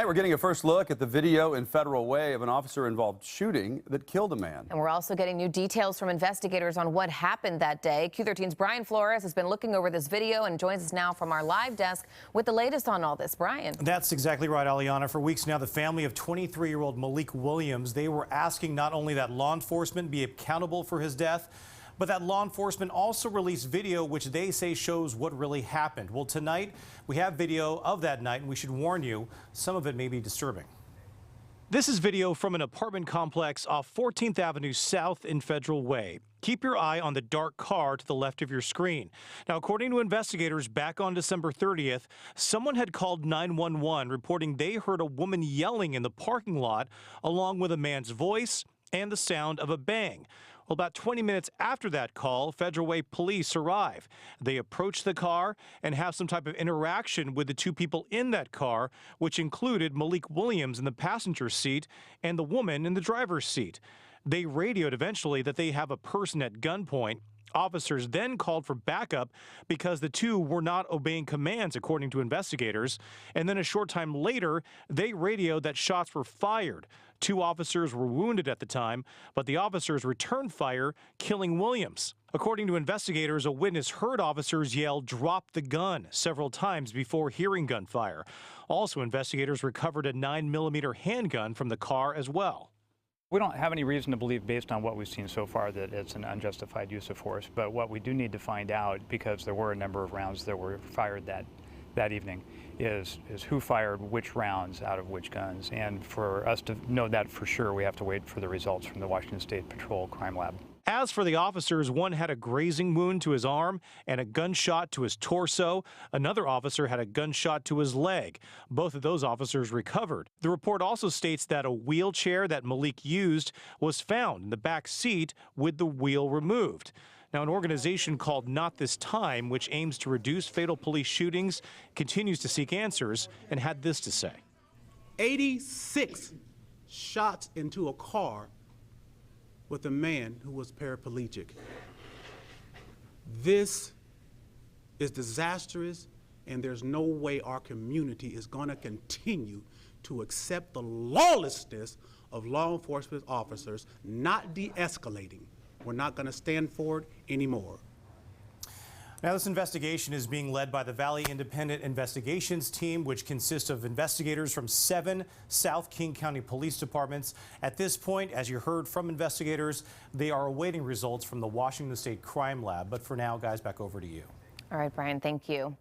Tonight, we're getting a first look at the video in Federal Way of an officer-involved shooting that killed a man. And we're also getting new details from investigators on what happened that day. Q13's Brian Flores has been looking over this video and joins us now from our live desk with the latest on all this. Brian. That's exactly right, Aliana. For weeks now, the family of 23-year-old Malik Williams, they were asking not only that law enforcement be accountable for his death, but that law enforcement also release video which they say shows what really happened. Well, tonight we have video of that night, and we should warn you, some of it may be disturbing. This is video from an apartment complex off 14th Avenue South in Federal Way. Keep your eye on the dark car to the left of your screen. Now, according to investigators, back on December 30th, someone had called 911 reporting they heard a woman yelling in the parking lot along with a man's voice and the sound of a bang. Well, about 20 minutes after that call, Federal Way police arrive. They approach the car and have some type of interaction with the two people in that car, which included Malik Williams in the passenger seat and the woman in the driver's seat. They radioed eventually that they have a person at gunpoint. Officers then called for backup because the two were not obeying commands, according to investigators. And then a short time later, they radioed that shots were fired. 2 officers were wounded at the time, but the officers returned fire, killing Williams. According to investigators, a witness heard officers yell, "Drop the gun," several times before hearing gunfire. Also, investigators recovered a 9mm handgun from the car as well. We don't have any reason to believe, based on what we've seen so far, that it's an unjustified use of force. But what we do need to find out, because there were a number of rounds that were fired that evening, is who fired which rounds out of which guns. And for us to know that for sure, we have to wait for the results from the Washington State Patrol Crime Lab. As for the officers, one had a grazing wound to his arm and a gunshot to his torso. Another officer had a gunshot to his leg. Both of those officers recovered. The report also states that a wheelchair that Malik used was found in the back seat with the wheel removed. Now, an organization called Not This Time, which aims to reduce fatal police shootings, continues to seek answers and had this to say. 86 shots into a car with a man who was paraplegic. This is disastrous, and there's no way our community is going to continue to accept the lawlessness of law enforcement officers not de-escalating. We're not going to stand for it anymore. Now, this investigation is being led by the Valley Independent Investigations Team, which consists of investigators from 7 South King County Police Departments. At this point, as you heard from investigators, they are awaiting results from the Washington State Crime Lab. But for now, guys, back over to you. All right, Brian, thank you.